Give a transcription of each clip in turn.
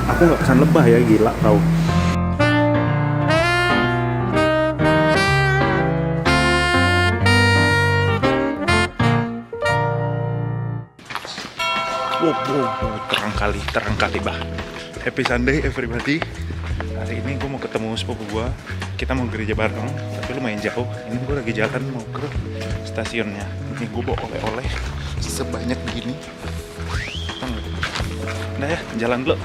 Aku nggak kesan lebah ya, gila tau. Wow, terang kali bah. Happy Sunday everybody. Hari ini gue mau ketemu sepupu gue. Kita mau gereja bareng, tapi lumayan jauh. Ini gue lagi jalan mau ke stasiunnya. Ini gue bawa oleh-oleh sebanyak gini. Nah ya, jalan dulu.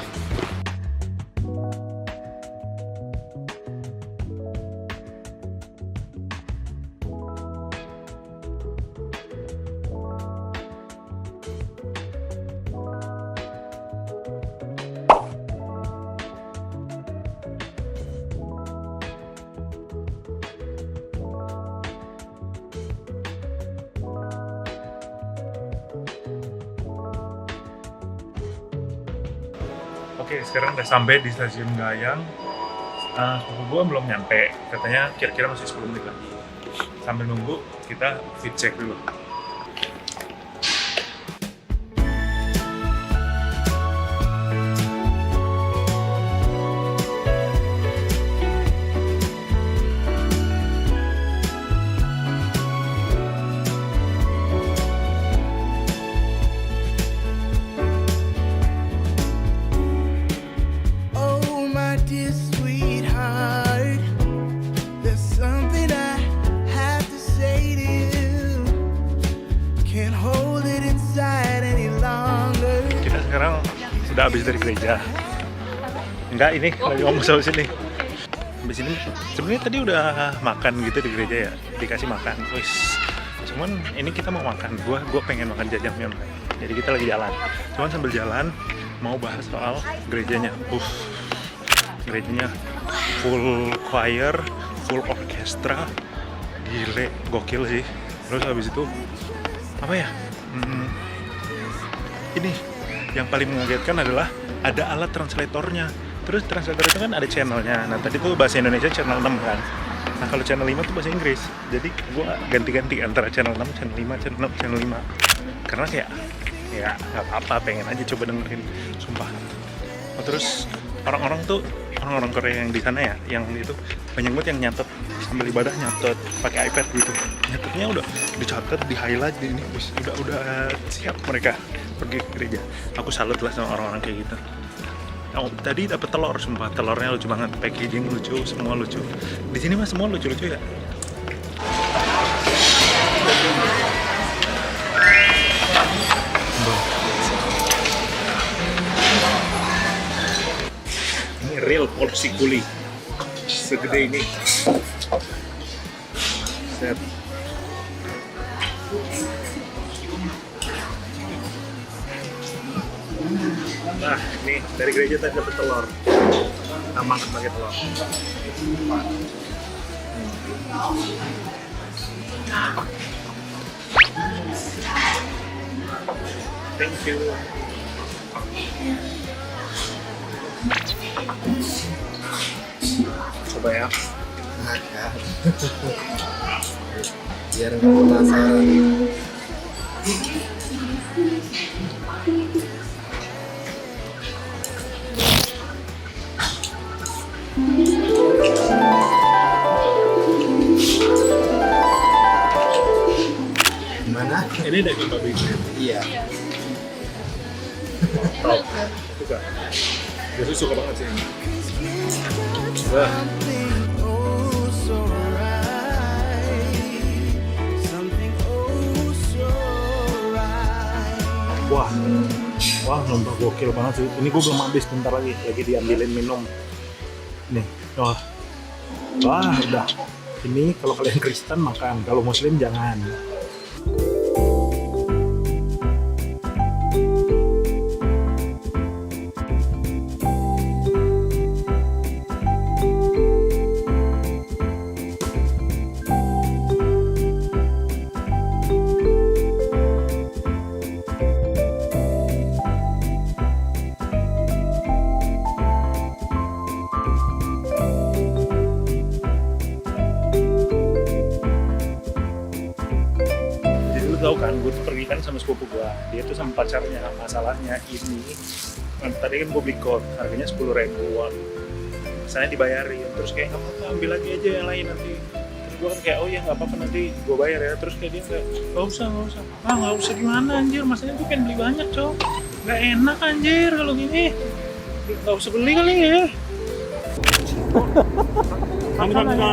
Oke, sekarang udah sampai di stasiun Gayang. Sepupu gue belum nyampe, katanya kira-kira masih 10 menit lagi. Sambil nunggu, kita fit check dulu. Sekarang sudah habis dari gereja. Enggak, ini lagi ngomong sama sini. Habis ini sebenarnya tadi udah makan gitu di gereja ya, dikasih makan. Wis. Cuman ini kita mau makan. Gua pengen makan jajangmyeon. Jadi kita lagi jalan. Cuman sambil jalan mau bahas soal gerejanya. Gerejanya full choir, full orkestra. Gile, gokil sih. Terus habis itu apa ya? Ini yang paling mengagetkan adalah ada alat translatornya. Terus translator itu kan ada channelnya. Nah tadi tuh bahasa Indonesia channel 6 kan. Nah kalau channel 5 tuh bahasa Inggris. Jadi gua ganti-ganti antara channel 6, channel 5, channel 6, channel 5. Karena kayak ya nggak apa-apa, pengen aja coba dengerin, sumpah. Oh, terus orang-orang Korea yang di sana ya, yang itu banyak banget yang nyatet sambil ibadah, nyatet pakai iPad gitu. Nyatetnya udah dicatat, di highlight di ini, udah siap mereka pergi ke gereja. Aku salut lah sama orang-orang kayak gitu. Oh, tadi dapet telur, sumpah telurnya lucu banget, packaging lucu, semua lucu. Di sini mah semua lucu-lucu ya. Ini real porsi kuli, segede ini. Set. Nah, ini dari gereja tadi dapat telur. Tambah pakai telur. Thank you. Coba ya. Makan. Biar nggak penasaran. Gimana? Ini daging babi. Iya. Top. Suka. Biasa suka banget sih ini. Wah. Wah, nambah gokil banget sih. Ini gue belum habis, bentar lagi diambilin minum. Nih, wah, udah. Ini kalau kalian Kristen makan, kalau Muslim jangan. sepupu gue, dia tuh sama pacarnya. Masalahnya ini tadi kan gue beli code, harganya 10.000-an, saya dibayarin, terus kayak nggak apa-apa ambil lagi aja yang lain nanti. Terus gue kan kayak oh ya nggak apa-apa nanti gue bayar ya. Terus kayak dia nggak usah nggak usah gimana anjir, masanya tuh pengen beli banyak cowok, nggak enak anjir kalau gini, nggak usah beli kali ya. 감사합니다.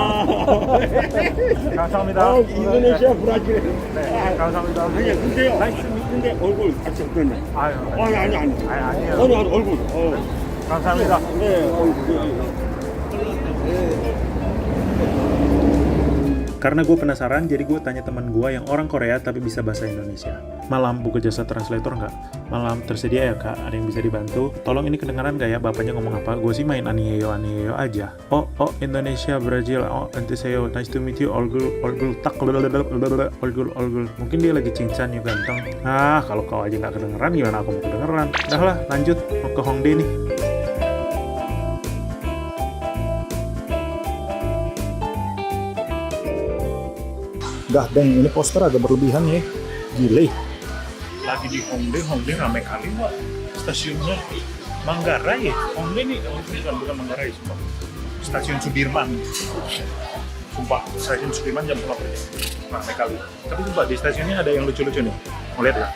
감사합니다. 인도네시아, 브라질. 네, 감사합니다. 아니, 근데 얼굴 같이 없던데. 아유, 아니. 아니에요. 아니, 얼굴. 감사합니다. 네, Karena gue penasaran, jadi gue tanya teman gue yang orang Korea tapi bisa bahasa Indonesia. Malam, buka jasa translator nggak? Malam, tersedia ya kak? Ada yang bisa dibantu? Tolong ini kedengaran nggak ya bapaknya ngomong apa? Gue sih main anyeyo aja. Oh, Indonesia, Brazil. Oh, anteseo, nice to meet you. Orgul, tak, orgul. Mungkin dia lagi cincang ya ganteng. Ah, kalau kau aja nggak kedengeran, gimana aku mau kedengeran? Udah lah, lanjut. Mau ke Hongdae nih. Dah, Deng, ini poster agak berlebihan ya. Gile. Lagi di Hongdae ramai kali Pak. Stasiunnya Manggarai ya. Hongdae nih, bukan Manggarai sumpah. Stasiun Sudirman. Sumpah, stasiun Sudirman jam 8 ya. Ramai kali. Tapi sumpah di stasiunnya ada yang lucu-lucu nih. Mau lihat ya?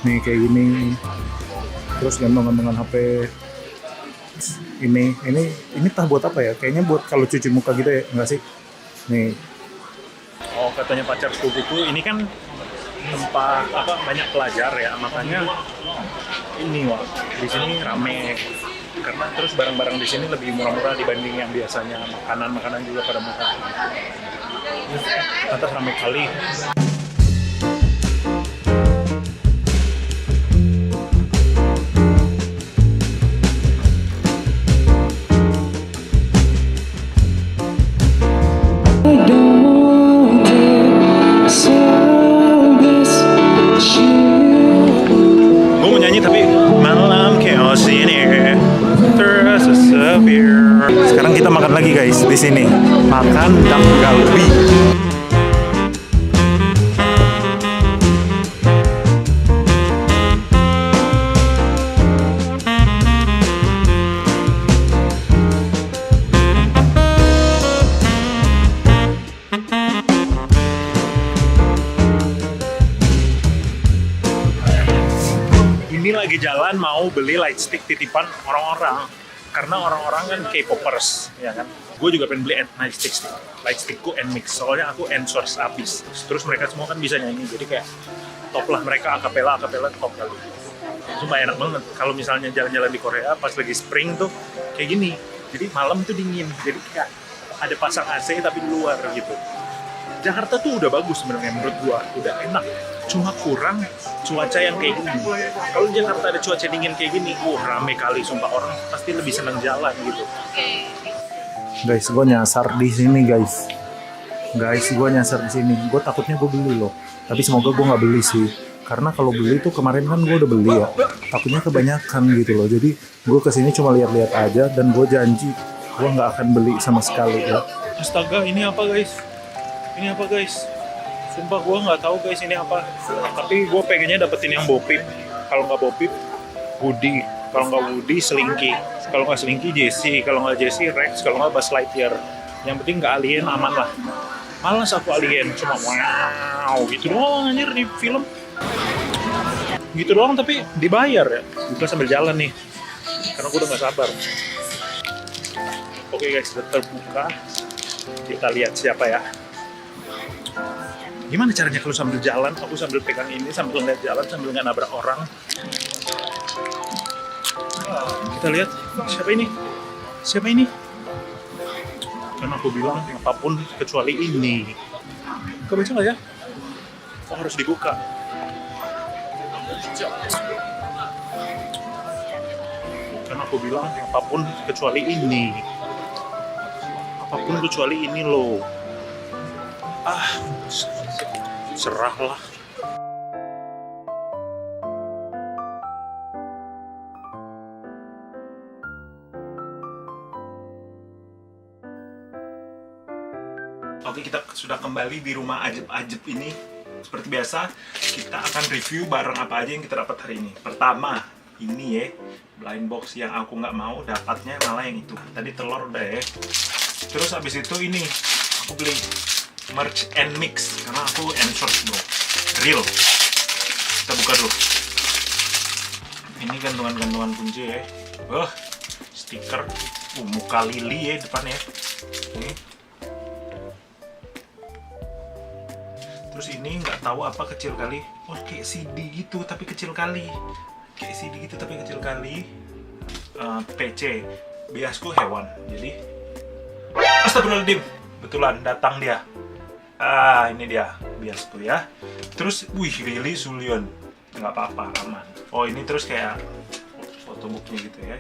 Nih kayak gini. Terus gantung-gantungan HP. Ini entah buat apa ya? Kayaknya buat kalau cuci muka gitu ya, enggak sih? Nih. Oh, katanya pacar sepupuku ini kan tempat banyak pelajar ya, makanya ini wah di sini rame karena terus barang-barang di sini lebih murah-murah dibanding yang biasanya, makanan juga pada murah. Atas rame kali. Gue mau nyanyi tapi malam chaos ini terasa severe. Sekarang kita makan lagi guys di sini. Makan dak galbi. Ini lagi jalan mau beli lightstick titipan orang-orang karena orang-orang kan K-popers ya kan. Gue juga pengen beli lightstickku NMIX soalnya aku N-Source abis. Terus mereka semua kan bisa nyanyi jadi kayak top lah, mereka akapela top kali. Sumpah enak banget kalau misalnya jalan-jalan di Korea pas lagi spring tuh kayak gini. Jadi malam tuh dingin, jadi kayak ada pasang AC tapi di luar gitu. Jakarta tuh udah bagus sebenarnya menurut gua, udah enak. Cuma kurang cuaca yang kayak gini. Kalau Jakarta ada cuaca dingin kayak gini, rame kali sumpah, orang pasti lebih senang jalan gitu. Guys, gue nyasar di sini guys. Gue nyasar di sini. Gue takutnya gue beli loh. Tapi semoga gue nggak beli sih. Karena kalau beli tuh kemarin kan gue udah beli ya. Takutnya kebanyakan gitu loh. Jadi gue kesini cuma lihat-lihat aja dan gue janji gue nggak akan beli sama sekali ya. Astaga, ini apa guys? Sumpah gue nggak tahu guys ini apa. Tapi gue pengennya dapetin yang bopip. Kalau nggak bopip, hoodie. Kalau nggak hoodie, Slinky. Kalau nggak Slinky, Jessie. Kalau nggak Jessie, Rex. Kalau nggak Buzz Lightyear. Yang penting nggak alien, aman lah. Malas aku alien, cuma wow gitu doang anjir di film. Gitu doang tapi dibayar ya. Kita sambil jalan nih. Karena gue udah nggak sabar. Oke guys, sudah terbuka. Kita lihat siapa ya. Gimana caranya kalau sambil jalan, aku sambil pegang ini, sambil ngeliat jalan, sambil nggak nabrak orang. Kita lihat, siapa ini? Kan aku bilang, apapun kecuali ini. Kebaca nggak ya? Oh, harus dibuka. Kan aku bilang, apapun kecuali ini. Apapun kecuali ini loh. Serahlah. Oke, kita sudah kembali di rumah ajeb-ajeb ini. Seperti biasa, kita akan review barang apa aja yang kita dapat hari ini. Pertama, ini ya, blind box yang aku nggak mau, dapatnya malah yang itu. Tadi telur udah ya. Terus habis itu ini, aku beli merch and mix karena aku endshorts bro, real. Kita buka dulu. Ini gantungan-gantungan kunci ya. Stiker, muka lili ya depannya. Ini. Terus ini nggak tahu apa, kecil kali. Oh kayak CD gitu tapi kecil kali. Kayak CD gitu tapi kecil kali. PC, biasku hewan. Jadi, astagfirullahaladzim, betulan datang dia. Ini dia biasku ya. Terus, really Sulion, nggak apa-apa, aman. Oh ini terus kayak fotobooknya gitu ya.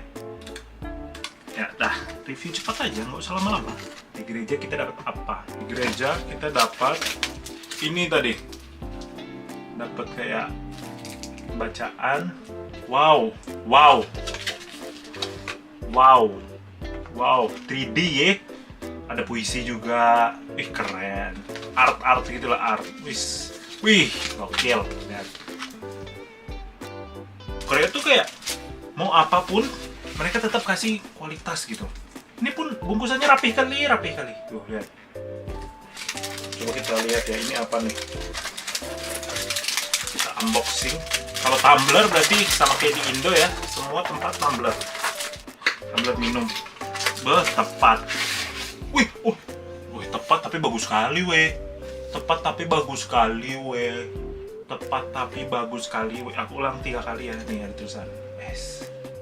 Ya, dah review cepat aja, nggak usah lama-lama. Di gereja kita dapat apa? Di gereja kita dapat ini tadi, dapat kayak bacaan. Wow, 3D ya. Ada puisi juga, keren. Art gitulah, wih, gokil. Lihat. Korea tuh kayak mau apapun mereka tetap kasih kualitas gitu. Ini pun bungkusannya rapih kali. Tuh lihat. Coba kita lihat ya, ini apa nih? Kita unboxing. Kalau tumbler berarti sama kayak di Indo ya, semua tempat tumbler minum. Tepat. Wih, tepat tapi bagus sekali Tepat tapi bagus sekali. Aku ulang 3 kali ya, nih ada tulisan.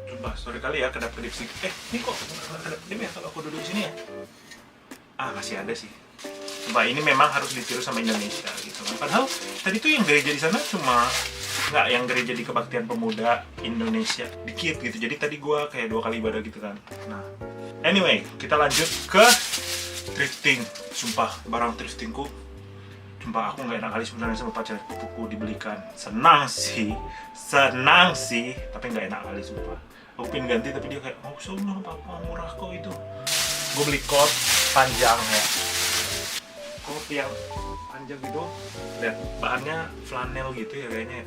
Coba sorry kali ya kedap-kedip sih. Ini kok kedap-kedip ya kalau aku duduk di sini ya? Masih ada sih. Coba ini memang harus ditiru sama Indonesia gitu kan. Padahal tadi tuh yang gereja di sana cuma nggak yang gereja di Kebaktian Pemuda Indonesia dikit gitu. Jadi tadi gua kayak 2 kali ibadah gitu kan. Nah, anyway, kita lanjut ke thrifting. Sumpah, barang thriftingku, sumpah aku nggak enak kali sebenarnya sama pacar pupuku dibelikan. Senang sih, tapi nggak enak kali sumpah. Aku pengen ganti tapi dia kayak, oh soalnya apa murah kok itu. Gue beli coat panjang ya. Coat yang panjang gitu, lihat bahannya flanel gitu ya kayaknya.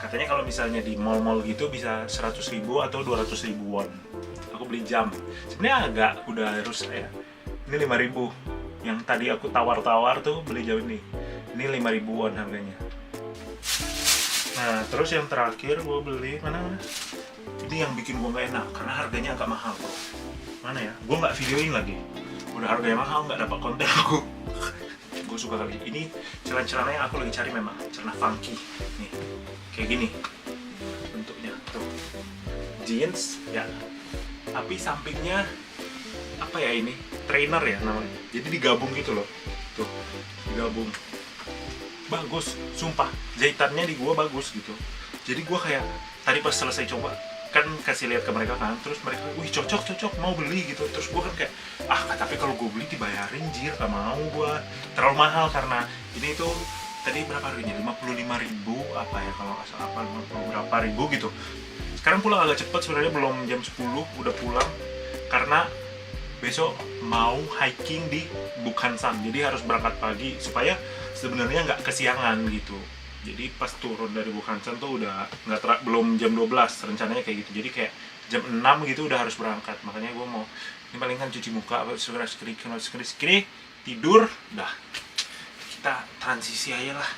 Katanya kalau misalnya di mall-mall gitu bisa 100.000 atau 200.000 won. Aku beli jam. Sebenarnya agak udah harus ya. Ini 5.000. Yang tadi aku tawar-tawar tuh beli jam ini. Ini 5.000 won harganya. Nah, terus yang terakhir gue beli mana? Ini yang bikin gue nggak enak karena harganya agak mahal bro. Mana ya? Gue nggak videoin lagi. Udah harganya mahal, nggak dapat konten aku. Gue suka kali. Ini celana-celana yang aku lagi cari memang celana funky. Nih, kayak gini bentuknya tuh. Jeans ya. Tapi sampingnya apa ya ini? Trainer ya namanya. Jadi digabung gitu loh. Tuh, digabung. Bagus, sumpah. Jahitannya di gua bagus gitu. Jadi gua kayak tadi pas selesai coba kan kasih lihat ke mereka kan, terus mereka, wih cocok, mau beli gitu. Terus gua kan kayak, tapi kalau gua beli dibayarin jir, gak mau gua. Terlalu mahal karena ini tuh tadi berapa harganya? 55.000 apa ya kalau nggak salah, 50 berapa ribu gitu. Sekarang pulang agak cepet sebenarnya, belum jam 10 udah pulang karena besok mau hiking di Bukhansan, jadi harus berangkat pagi supaya sebenarnya nggak kesiangan gitu. Jadi pas turun dari Bukhansan tuh udah belum jam 12 rencananya kayak gitu. Jadi kayak jam 6 gitu udah harus berangkat. Makanya gue mau ini paling kan cuci muka, segera tidur, dah kita transisi aja lah,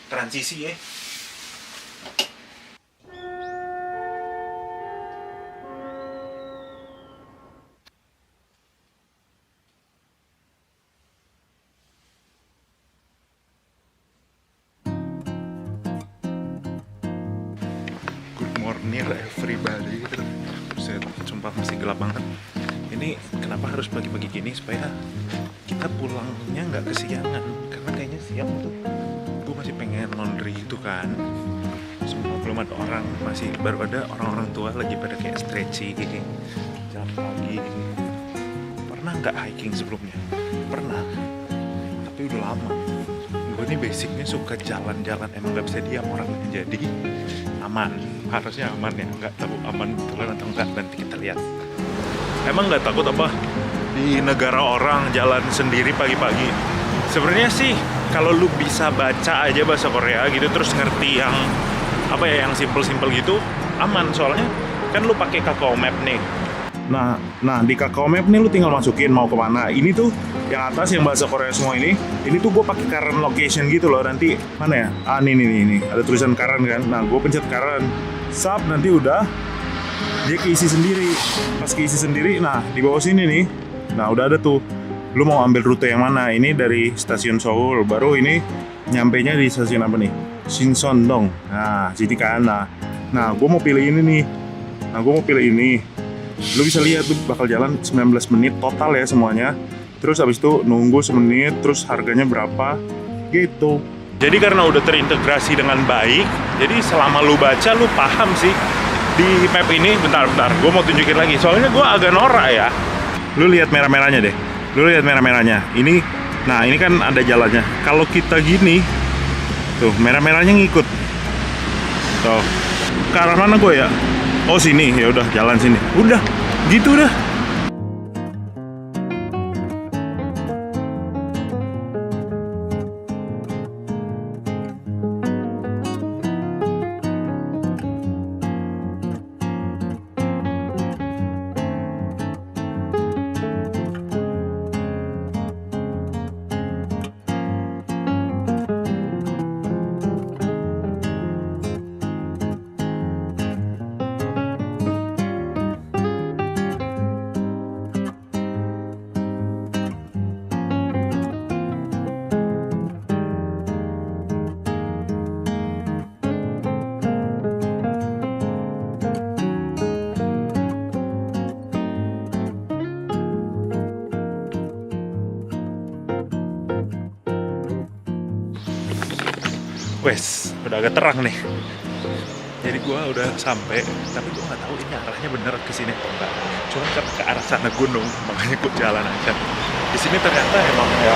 transisi ya. Morning everybody. Buset, sumpah masih gelap banget. Ini kenapa harus pagi-pagi gini supaya kita pulangnya nggak kesiangan, karena kayaknya siang tuh gue masih pengen laundry itu kan. Semua belum ada orang, masih baru ada orang-orang tua lagi pada kayak stretching, jalan pagi. Pernah nggak hiking sebelumnya? Pernah, tapi udah lama. Gue ini basicnya suka jalan-jalan, emang nggak bisa diam orangnya, jadi aman, harusnya aman ya, nggak tahu aman betulan atau enggak, nanti kita lihat. Emang nggak takut apa di negara orang jalan sendiri pagi-pagi? Sebenarnya sih kalau lu bisa baca aja bahasa Korea gitu terus ngerti yang apa ya yang simple-simple gitu aman, soalnya kan lu pakai Kakao Map nih. Nah di Kakao Map nih lu tinggal masukin mau kemana. Ini tuh yang atas yang bahasa Korea semua ini tuh gue pakai current location gitu loh. Nanti mana ya? Ini ada tulisan current kan. Nah gue pencet current, sub, nanti udah dia keisi sendiri. Pas keisi sendiri, nah di bawah sini nih, nah udah ada tuh. Lu mau ambil rute yang mana? Ini dari stasiun Seoul, baru ini nyampainya di stasiun apa nih? Shinseondong. Nah, sini kan. Nah, gue mau pilih ini nih. Lu bisa lihat tuh bakal jalan 19 menit total ya semuanya. Terus habis itu nunggu semenit, terus harganya berapa gitu. Jadi karena udah terintegrasi dengan baik, jadi selama lu baca lu paham sih di map ini. Bentar, gue mau tunjukin lagi. Soalnya gue agak norak ya. Lu lihat merah-merahnya deh. Ini, nah ini kan ada jalannya. Kalau kita gini, tuh merah-merahnya ngikut. Tuh, ke arah mana gue ya? Oh sini, ya udah jalan sini. Udah, gitu dah. Wes, udah agak terang nih. Jadi gua udah sampai, tapi gua nggak tahu ini arahnya bener ke sini atau enggak. Cuma karena ke arah sana gunung, makanya gua jalan aja. Di sini ternyata emang ya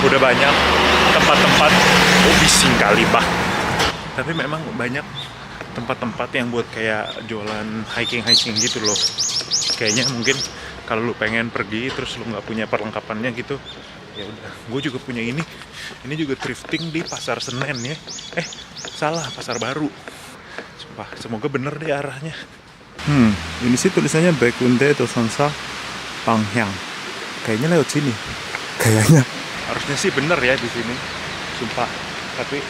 udah banyak tempat-tempat bising kali bah. Tapi memang banyak tempat-tempat yang buat kayak jualan hiking gitu loh. Kayaknya mungkin kalau lu pengen pergi terus lu nggak punya perlengkapannya gitu, ya udah. Gue juga punya ini juga thrifting di Pasar Senen ya. Salah, Pasar Baru. Sumpah, semoga bener deh arahnya. Ini sih tulisannya Baekhyundae Dosansa Panghang. Kayaknya lewat sini. Kayaknya. Harusnya sih bener ya di sini. Sumpah. Tapi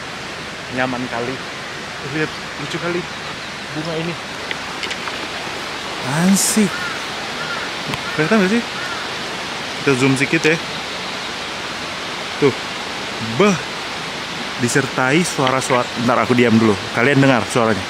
nyaman kali. Lihat, lucu kali bunga ini. Asik. Kelihatan gak sih? Kita zoom sedikit ya. Tuh. Bah. Disertai suara-suara. Bentar aku diam dulu. Kalian dengar suaranya.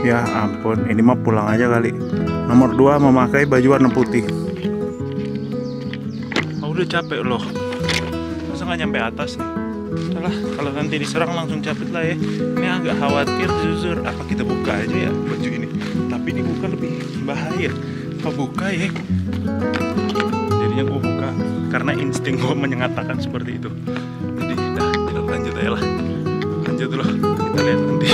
Ya ampun, ini mah pulang aja kali. Nomor 2 memakai baju warna putih. Udah capek loh. Masa nggak nyampe atas nih? Udahlah, kalau nanti diserang langsung capek lah ya. Ini agak khawatir jujur. Apa kita buka aja ya baju ini? Tapi dibuka lebih bahaya. Apa buka ya? Jadinya gue buka karena insting gue menyatakan seperti itu. Jadi dah, kita lanjut aja lah. Lanjut dulu, kita lihat nanti.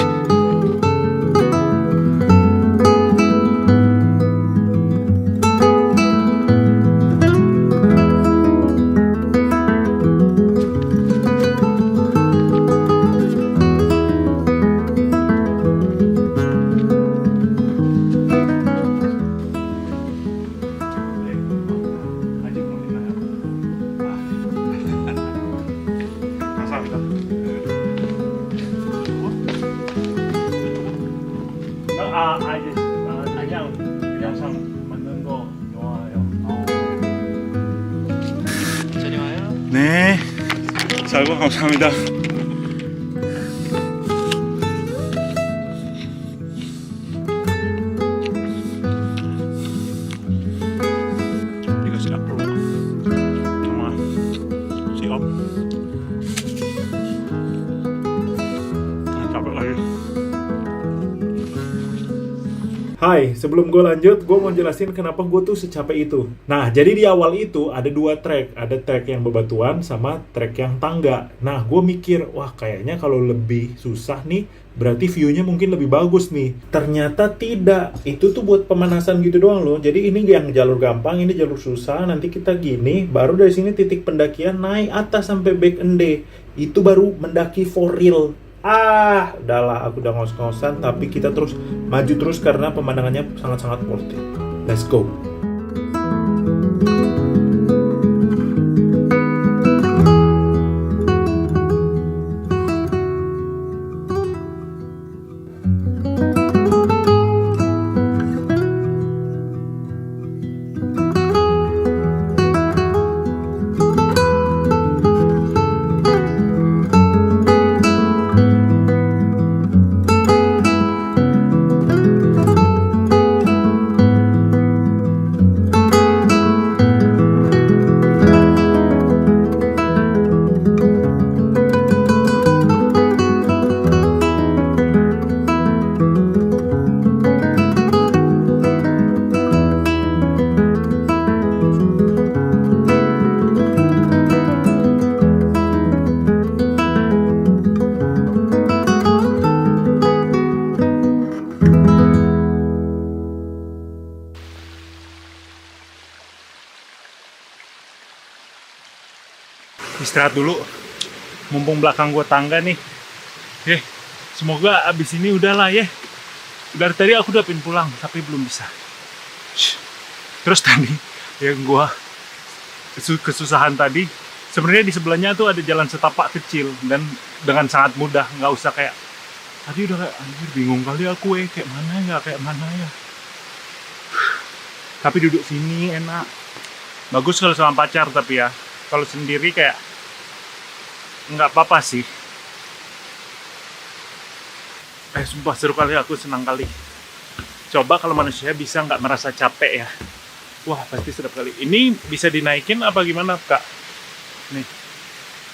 영상 만든 거 좋아요. 좋아요. 네. 살고 감사합니다. 이거 siap bro. Sama siap. Capek lagi. Hai, sebelum gue lanjut, gue mau jelasin kenapa gue tuh secapek itu. Nah, jadi di awal itu ada dua track. Ada track yang bebatuan sama track yang tangga. Nah, gue mikir, wah kayaknya kalau lebih susah nih, berarti view-nya mungkin lebih bagus nih. Ternyata tidak. Itu tuh buat pemanasan gitu doang loh. Jadi ini yang jalur gampang, ini jalur susah. Nanti kita gini, baru dari sini titik pendakian naik atas sampai Back Ende. Itu baru mendaki for real. Udahlah, aku udah ngos-ngosan, tapi kita terus maju terus karena pemandangannya sangat-sangat worth it. Let's go. Istirahat dulu, mumpung belakang gue tangga nih. Semoga abis ini udahlah ya. Dari tadi aku udah pengen pulang, tapi belum bisa. Terus tadi yang gue kesusahan tadi, sebenarnya di sebelahnya tuh ada jalan setapak kecil dan dengan sangat mudah, nggak usah kayak tadi udah kayak anjir bingung kali aku kayak mana ya. Tapi duduk sini enak, bagus kalau sama pacar, tapi ya kalau sendiri kayak nggak apa-apa sih. Sumpah seru kali, aku senang kali. Coba kalau manusia bisa nggak merasa capek ya, wah pasti sedap kali. Ini bisa dinaikin apa gimana kak? Nih,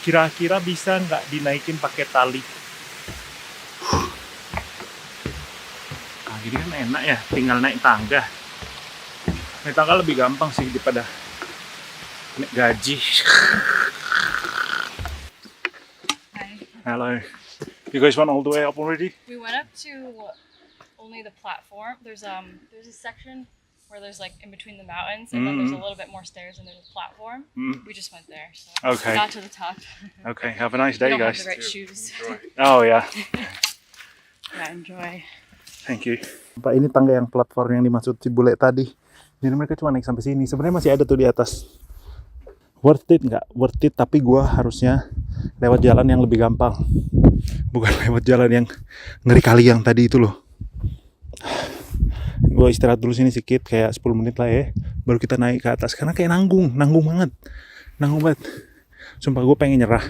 kira-kira bisa nggak dinaikin pakai tali? Nah gini kan enak ya, tinggal naik tangga. Naik tangga lebih gampang sih daripada naik gaji. Hello. You guys went all the way up already? We went up to only the platform. There's a section where there's like in between the mountains, and then there's a little bit more stairs, and there's a platform. We just went there, so Okay. we got to the top. Okay, have a nice We day don't have guys. the right shoes. Oh yeah, Yeah, enjoy. thank you. Pak, ini tangga yang platform yang dimaksud si bule tadi. Jadi mereka cuma naik sampai sini. Sebenarnya masih ada tuh di atas. Worth it nggak? Worth it, tapi gua harusnya lewat jalan yang lebih gampang. Bukan lewat jalan yang ngeri kali yang tadi itu loh. Gue istirahat dulu sini sedikit, kayak 10 menit lah ya. Baru kita naik ke atas, karena kayak nanggung banget. Sumpah gue pengen nyerah,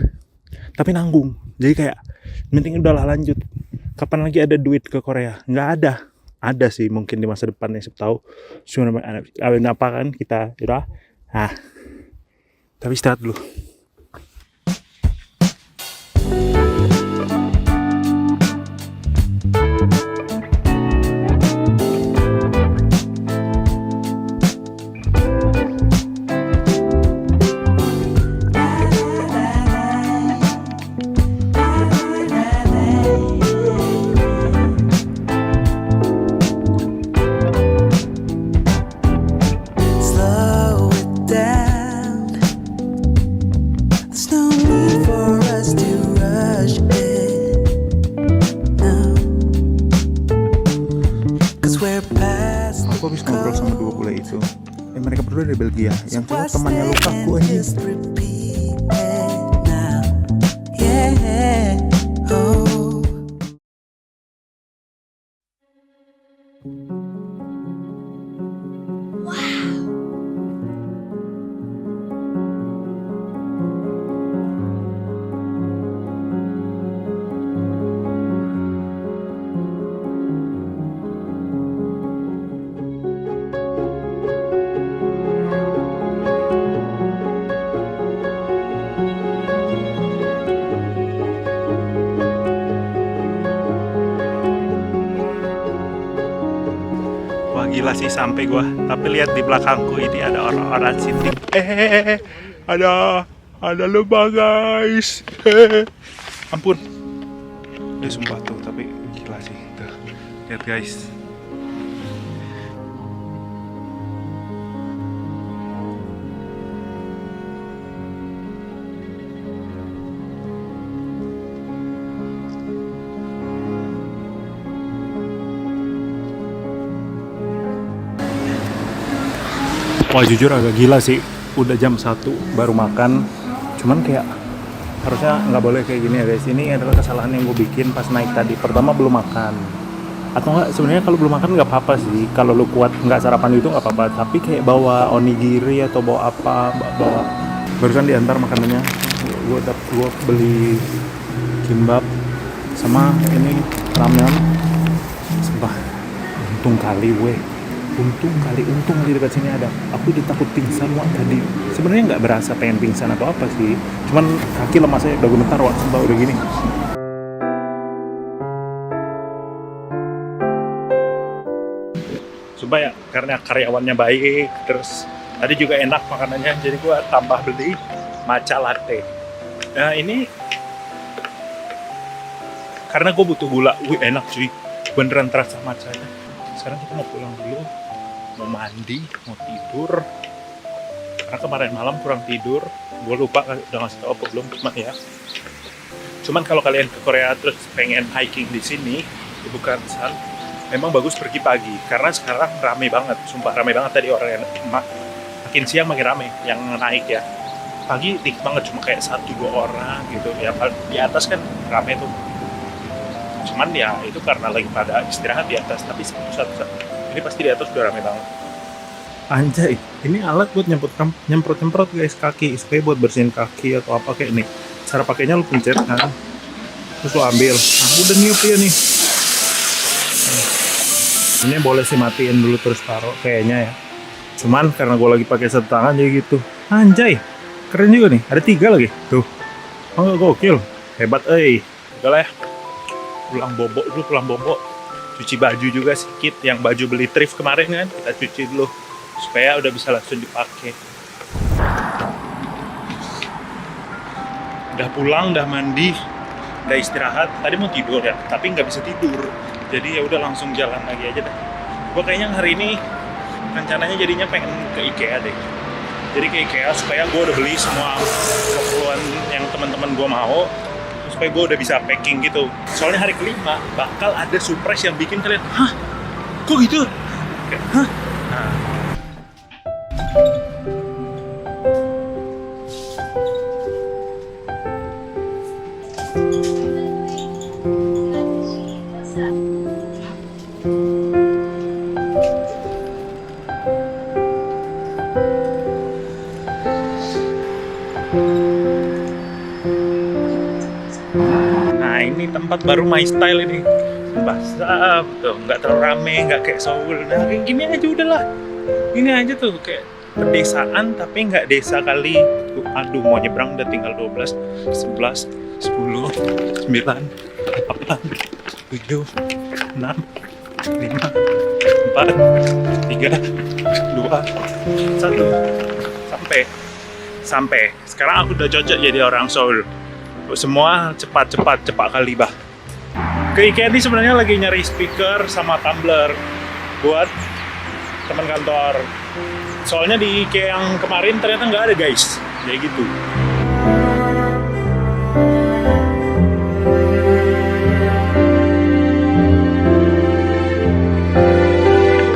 tapi nanggung. Jadi kayak, penting udahlah lanjut. Kapan lagi ada duit ke Korea? Nggak ada. Ada sih mungkin di masa depan, yang siapa tahu. Cuma apa kan kita, udah. Tapi istirahat dulu. Slow it down. There's no need for us to rush it. No, 'cause we're past Aku habis ngobrol sama dua bule itu. Mereka berdua dari Belgia. Yang cowok temannya Lukaku anjing. just repeat it now. Yeah. Oh. sih sampai gua. Tapi lihat di belakangku ini ada orang-orang sitting. Ada lubang guys. Ampun. Udah sumpah tuh, tapi gila sih. Tuh. Lihat guys. Wah jujur agak gila sih, udah jam 1 baru makan. Cuman kayak harusnya nggak boleh kayak gini ya guys. Ini adalah kesalahan yang gue bikin pas naik tadi. Pertama belum makan. Atau nggak, sebenarnya kalau belum makan nggak apa-apa sih. Kalau lu kuat nggak sarapan itu nggak apa-apa. Tapi kayak bawa onigiri atau bawa apa, bawa barusan diantar makanannya. Gue beli kimbap sama ini ramen. Sumpah, untung kali untung di dekat sini ada. Aku ditakut pingsan tadi. Sebenarnya nggak berasa pengen pingsan atau apa sih, cuman kaki lemas aja udah gemetar sumpah udah gini. Sumpah ya, karena karyawannya baik, terus tadi juga enak makanannya, jadi gua tambah beli matcha latte. Nah ini karena gue butuh gula, enak cuy, beneran terasa matchanya. Sekarang kita mau pulang dulu, mau mandi, mau tidur. Karena kemarin malam kurang tidur, gue lupa udah ngasih tau apa belum ya. Cuman kalau kalian ke Korea terus pengen hiking di sini, di Bukhansan, memang bagus pergi pagi. Karena sekarang rame banget, sumpah rame banget tadi orang yang makin siang makin rame yang naik ya. Pagi dikit banget, cuma kayak 1-2 orang gitu ya. Di atas kan rame tuh. Cuman ya itu karena lagi pada istirahat di atas, tapi satu ini pasti di atas udah rame banget. Anjay, ini alat buat nyemprot guys kaki, supaya buat bersihin kaki atau apa kayak nih. Cara pakainya lu pencet kan, terus lu ambil. Nah, udah niup ya nih. Ini boleh sih matiin dulu terus taruh kayaknya ya. Cuman karena gue lagi pakai satu tangan jadi gitu. Anjay, keren juga nih. Ada 3 lagi. Tuh, oh gokil, hebat Udah lah ya. Pulang bobo, cuci baju juga sedikit, yang baju beli thrift kemarin kan kita cuci dulu supaya udah bisa langsung dipakai. Udah pulang, udah mandi, udah istirahat. Tadi mau tidur ya, tapi nggak bisa tidur, jadi ya udah langsung jalan lagi aja dah. Gue kayaknya hari ini rencananya jadinya pengen ke IKEA deh. Jadi ke IKEA supaya gue udah beli semua keperluan yang teman-teman gue mau, supaya gue udah bisa packing gitu. Soalnya hari kelima bakal ada surprise yang bikin kalian, hah? Kok gitu? Kayak, hah? Nah. Ini tempat baru My Style ini, basah tuh, nggak terlalu rame, nggak kayak Seoul. Nah kayak gini aja udahlah, ini aja tuh kayak pedesaan tapi nggak desa kali. Aduh mau nyebrang udah tinggal 12, 11, 10, 9, 8, 7, 6, 5, 4, 3, 2, 1 sampai. Sekarang aku udah cocok jadi orang Seoul. Semua cepat kali bah. Ke IKEA ini sebenarnya lagi nyari speaker sama tumbler buat teman kantor. Soalnya di IKEA yang kemarin ternyata nggak ada guys, kayak gitu.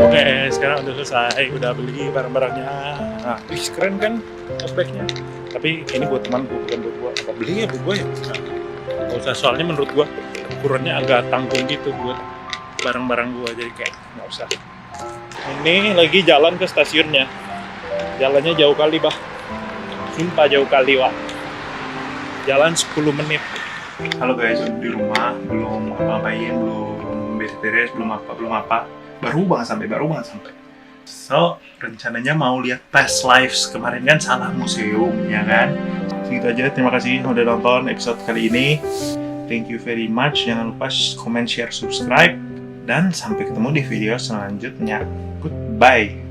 Oke, sekarang udah selesai, udah beli barang-barangnya. Nah, keren kan ospeknya. Tapi ini buat temanku, bukan buat gua. Apa beli ya buat gua ya? Nah, gak usah, soalnya menurut gua ukurannya agak tanggung gitu buat barang-barang gua, jadi kayak nggak usah. Ini lagi jalan ke stasiunnya. Jalannya jauh kali bah. Sumpah jauh kali wah. Jalan 10 menit. Halo guys, udah di rumah, belum ngapain, belum beres-beres, belum apa. Baru banget sampai. So, rencananya mau lihat past lives. Kemarin kan salah museum, ya kan? Segitu aja, terima kasih udah nonton episode kali ini. Thank you very much. Jangan lupa comment, share, subscribe. Dan sampai ketemu di video selanjutnya. Goodbye.